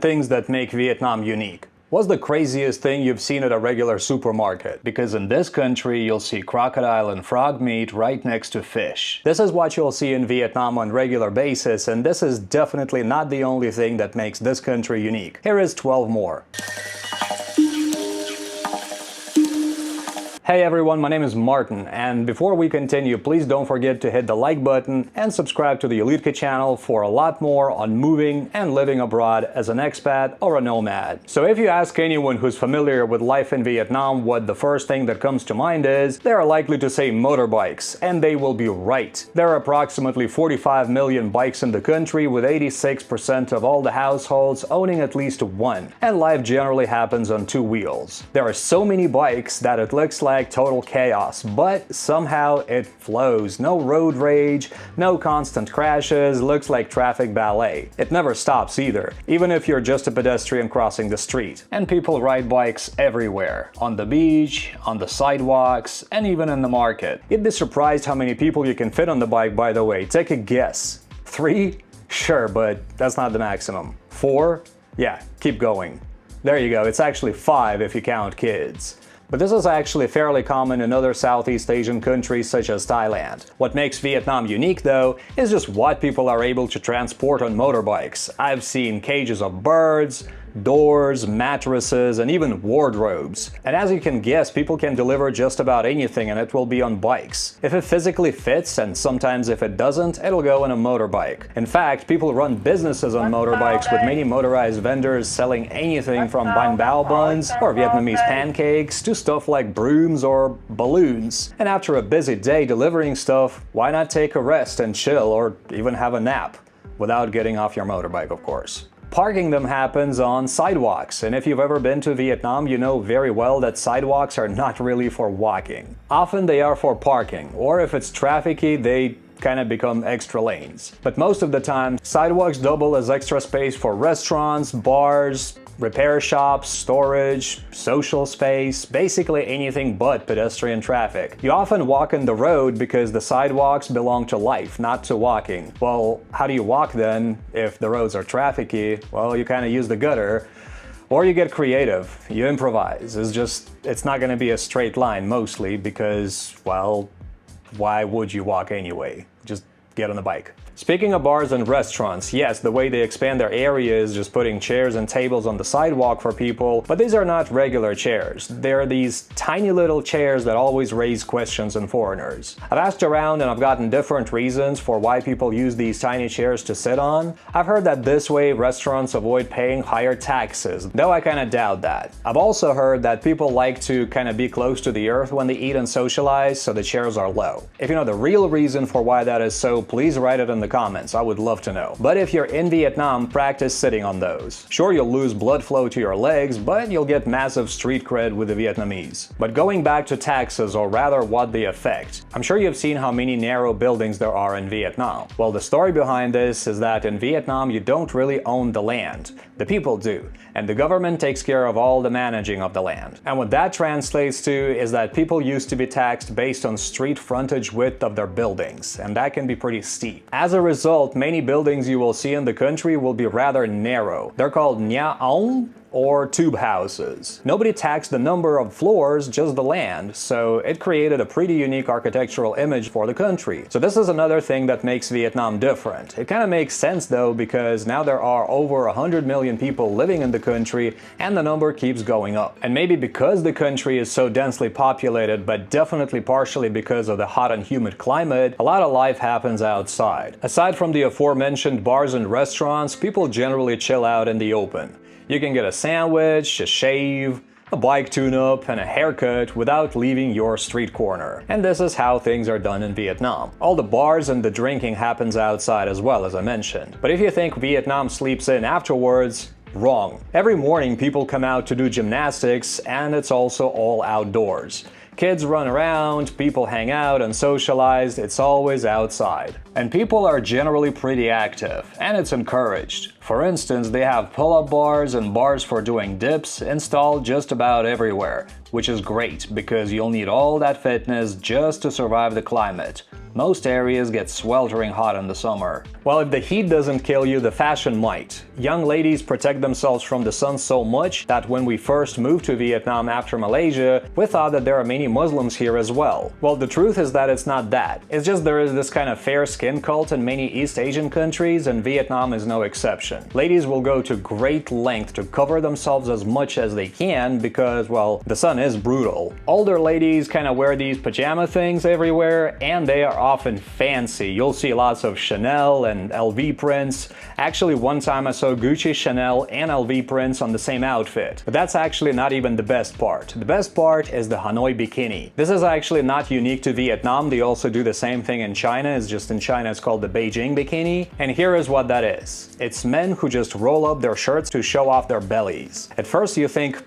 Things that make Vietnam unique. What's the craziest thing you've seen at a regular supermarket? Because in this country, you'll see crocodile and frog meat right next to fish. This is what you'll see in Vietnam on a regular basis, and this is definitely not the only thing that makes this country unique. Here is 12 more. Hey everyone, my name is Martin, and before we continue, please don't forget to hit the like button and subscribe to the etched channel for a lot more on moving and living abroad as an expat or a nomad. So if you ask anyone who's familiar with life in Vietnam what the first thing that comes to mind is, they are likely to say motorbikes, and they will be right. There are approximately 45 million bikes in the country, with 86% of all the households owning at least one, and life generally happens on two wheels. There are so many bikes that it looks like total chaos, but somehow it flows. No road rage, no constant crashes, looks like traffic ballet. It never stops either, even if you're just a pedestrian crossing the street. And people ride bikes everywhere, on the beach, on the sidewalks, and even in the market. You'd be surprised how many people you can fit on the bike, by the way. Take a guess. 3? Sure, but that's not the maximum. 4? Yeah, keep going. There you go, it's actually 5 if you count kids. But this is actually fairly common in other Southeast Asian countries such as Thailand. What makes Vietnam unique, though, is just what people are able to transport on motorbikes. I've seen cages of birds, doors, mattresses, and even wardrobes. And as you can guess, people can deliver just about anything, and it will be on bikes. If it physically fits, and sometimes if it doesn't, it'll go on a motorbike. In fact, people run businesses on motorbikes, with many motorized vendors selling anything from banh bao buns or Vietnamese pancakes to stuff like brooms or balloons. And after a busy day delivering stuff, why not take a rest and chill, or even have a nap? Without getting off your motorbike, of course. Parking them happens on sidewalks, and if you've ever been to Vietnam, you know very well that sidewalks are not really for walking. Often they are for parking, or if it's trafficy, they kind of become extra lanes. But most of the time, sidewalks double as extra space for restaurants, bars, repair shops, storage, social space, basically anything but pedestrian traffic. You often walk on the road because the sidewalks belong to life, not to walking. Well, how do you walk then if the roads are trafficy? Well, you kind of use the gutter. Or you get creative, you improvise. It's not going to be a straight line mostly because, well, why would you walk anyway? Just get on the bike. Speaking of bars and restaurants, yes, the way they expand their area is just putting chairs and tables on the sidewalk for people, but these are not regular chairs. They're these tiny little chairs that always raise questions in foreigners. I've asked around and I've gotten different reasons for why people use these tiny chairs to sit on. I've heard that this way restaurants avoid paying higher taxes, though I kind of doubt that. I've also heard that people like to kind of be close to the earth when they eat and socialize, so the chairs are low. If you know the real reason for why that is so, please write it in the comments. I would love to know. But if you're in Vietnam, practice sitting on those. Sure, you'll lose blood flow to your legs, but you'll get massive street cred with the Vietnamese. But going back to taxes, or rather what they affect, I'm sure you've seen how many narrow buildings there are in Vietnam. Well, the story behind this is that in Vietnam you don't really own the land. The people do, and the government takes care of all the managing of the land. And what that translates to is that people used to be taxed based on street frontage width of their buildings, and that can be pretty steep. As a result, many buildings you will see in the country will be rather narrow. They're called nhà ống, or tube houses. Nobody taxed the number of floors, just the land, so it created a pretty unique architectural image for the country. So this is another thing that makes Vietnam different. It kind of makes sense though, because now there are over 100 million people living in the country, and the number keeps going up. And maybe because the country is so densely populated, but definitely partially because of the hot and humid climate, a lot of life happens outside. Aside from the aforementioned bars and restaurants, people generally chill out in the open. You can get a sandwich, a shave, a bike tune-up, and a haircut without leaving your street corner. And this is how things are done in Vietnam. All the bars and the drinking happens outside as well, as I mentioned. But if you think Vietnam sleeps in afterwards, wrong. Every morning people come out to do gymnastics, and it's also all outdoors. Kids run around, people hang out and socialize, it's always outside. And people are generally pretty active, and it's encouraged. For instance, they have pull-up bars and bars for doing dips installed just about everywhere, which is great because you'll need all that fitness just to survive the climate. Most areas get sweltering hot in the summer. Well, if the heat doesn't kill you, the fashion might. Young ladies protect themselves from the sun so much that when we first moved to Vietnam after Malaysia, we thought that there are many Muslims here as well. Well, the truth is that it's not that. It's just there is this kind of fair skin cult in many East Asian countries, and Vietnam is no exception. Ladies will go to great length to cover themselves as much as they can because, well, the sun is brutal. Older ladies kind of wear these pajama things everywhere, and they are often fancy. You'll see lots of Chanel and LV prints. Actually, one time I saw Gucci, Chanel, and LV prints on the same outfit. But that's actually not even the best part. The best part is the Hanoi bikini. This is actually not unique to Vietnam. They also do the same thing in China. It's just in China it's called the Beijing bikini. And here is what that is. It's men who just roll up their shirts to show off their bellies. At first you think,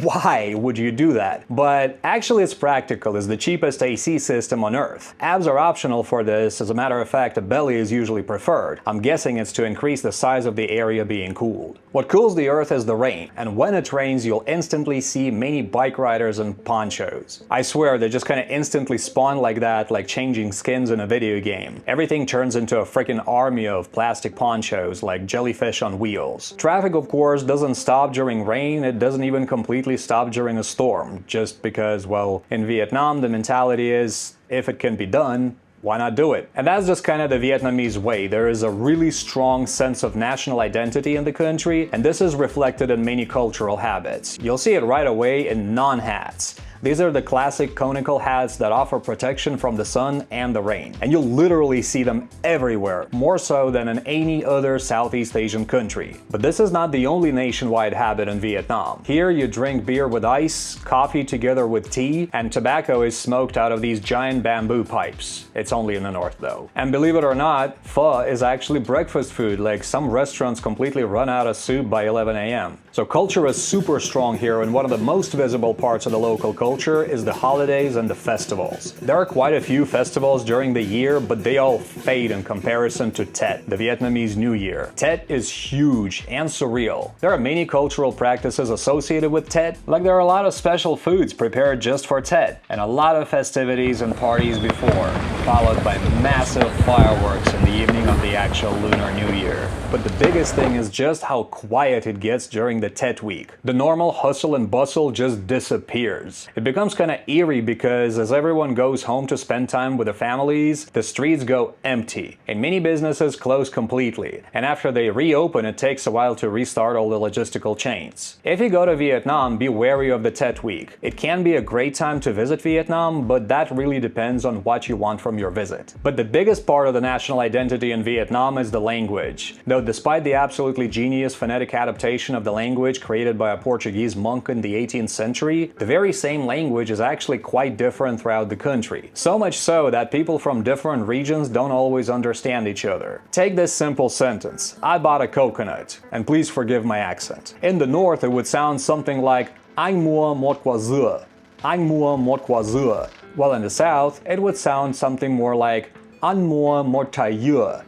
why would you do that? But actually it's practical. It's the cheapest AC system on earth. Abs are optional for this. As a matter of fact, a belly is usually preferred. I'm guessing it's to increase the size of the area being cooled. What cools the earth is the rain, and when it rains you'll instantly see many bike riders in ponchos. I swear they just kind of instantly spawn like that, like changing skins in a video game. Everything turns into a freaking army of plastic ponchos like jellyfish on wheels. Traffic, of course, doesn't stop during rain. It doesn't even completely stop during a storm, just because, well, in Vietnam the mentality is, if it can be done, why not do it? And that's just kind of the Vietnamese way. There is a really strong sense of national identity in the country, and this is reflected in many cultural habits. You'll see it right away in non-hats. These are the classic conical hats that offer protection from the sun and the rain. And you'll literally see them everywhere, more so than in any other Southeast Asian country. But this is not the only nationwide habit in Vietnam. Here you drink beer with ice, coffee together with tea, and tobacco is smoked out of these giant bamboo pipes. It's only in the north though. And believe it or not, pho is actually breakfast food. Like, some restaurants completely run out of soup by 11 a.m. So culture is super strong here, and one of the most visible parts of the local culture is the holidays and the festivals. There are quite a few festivals during the year, but they all fade in comparison to Tet, the Vietnamese New Year. Tet is huge and surreal. There are many cultural practices associated with Tet, like there are a lot of special foods prepared just for Tet, and a lot of festivities and parties before, followed by massive fireworks in the evening of the actual Lunar New Year. But the biggest thing is just how quiet it gets during the Tet week. The normal hustle and bustle just disappears. It becomes kind of eerie because as everyone goes home to spend time with their families, the streets go empty, and many businesses close completely. And after they reopen, it takes a while to restart all the logistical chains. If you go to Vietnam, be wary of the Tet week. It can be a great time to visit Vietnam, but that really depends on what you want from your visit. But the biggest part of the national identity in Vietnam is the language. Though despite the absolutely genius phonetic adaptation of the language created by a Portuguese monk in the 18th century, the very same language is actually quite different throughout the country. So much so that people from different regions don't always understand each other. Take this simple sentence: I bought a coconut. And please forgive my accent. In the north it would sound something like Anh mua một quả dừa. Anh mua một quả dừa. While in the south it would sound something more like Anh mua một trái dừa.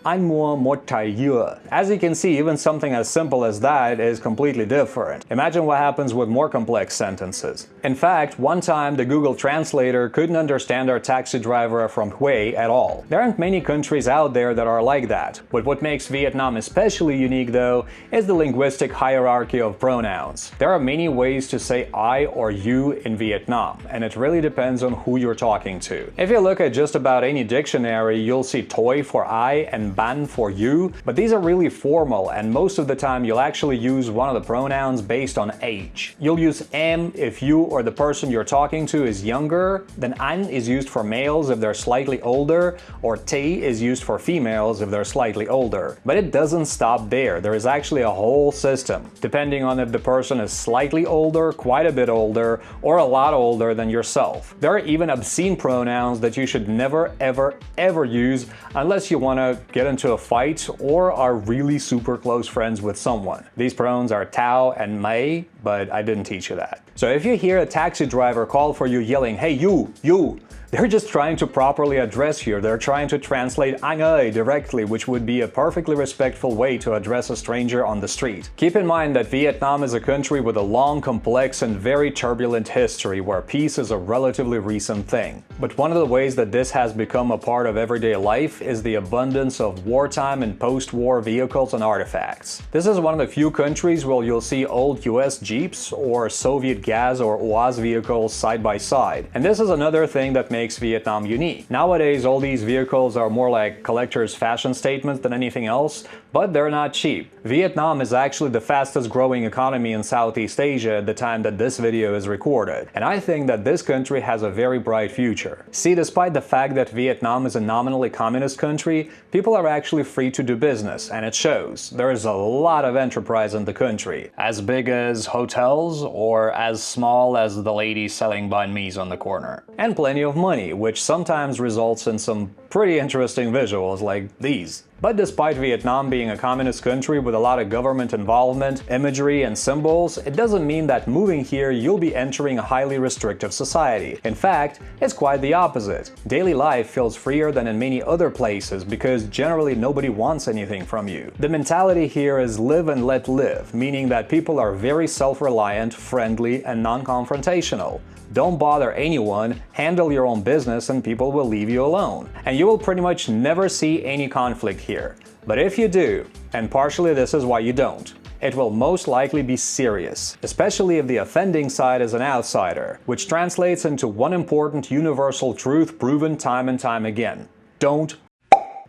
Anh mua một trái dừa. As you can see, even something as simple as that is completely different. Imagine what happens with more complex sentences. In fact, one time the Google Translator couldn't understand our taxi driver from Hue at all. There aren't many countries out there that are like that. But what makes Vietnam especially unique though is the linguistic hierarchy of pronouns. There are many ways to say I or you in Vietnam, and it really depends on who you're talking to. If you look at just about any dictionary, you'll see toi for I and ban for you, but these are really formal, and most of the time you'll actually use one of the pronouns based on age. You'll use em if you or the person you're talking to is younger, then anh is used for males if they're slightly older, or te is used for females if they're slightly older. But it doesn't stop there. There is actually a whole system, depending on if the person is slightly older, quite a bit older, or a lot older than yourself. There are even obscene pronouns that you should never ever use unless you want to get into a fight or are really super close friends with someone. These pronouns are tao and mày, but I didn't teach you that. So if you hear a taxi driver call for you yelling, "Hey you," they're just trying to properly address you. They're trying to translate "anh ơi" directly, which would be a perfectly respectful way to address a stranger on the street. Keep in mind that Vietnam is a country with a long, complex, and very turbulent history where peace is a relatively recent thing. But one of the ways that this has become a part of everyday life is the abundance of wartime and post-war vehicles and artifacts. This is one of the few countries where you'll see old US Jeeps or Soviet gas or OAS vehicles side by side. And this is another thing that makes Vietnam unique. Nowadays, all these vehicles are more like collector's fashion statements than anything else, but they're not cheap. Vietnam is actually the fastest growing economy in Southeast Asia at the time that this video is recorded, and I think that this country has a very bright future. See, despite the fact that Vietnam is a nominally communist country, people are actually free to do business, and it shows. There is a lot of enterprise in the country, as big as hotels or as small as the lady selling banh mi's on the corner. And plenty of money, which sometimes results in some pretty interesting visuals like these. But despite Vietnam being a communist country with a lot of government involvement, imagery, and symbols, it doesn't mean that moving here you'll be entering a highly restrictive society. In fact, it's quite the opposite. Daily life feels freer than in many other places because generally nobody wants anything from you. The mentality here is live and let live, meaning that people are very self-reliant, friendly, and non-confrontational. Don't bother anyone, handle your own business, and people will leave you alone. And you will pretty much never see any conflict here. But if you do, and partially this is why you don't, it will most likely be serious, especially if the offending side is an outsider, which translates into one important universal truth proven time and time again. Don't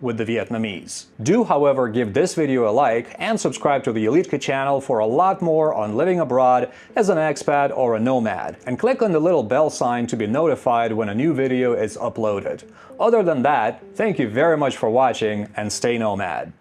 with the Vietnamese. Do, however, give this video a like and subscribe to the etched channel for a lot more on living abroad as an expat or a nomad, and click on the little bell sign to be notified when a new video is uploaded. Other than that, thank you very much for watching and stay nomad.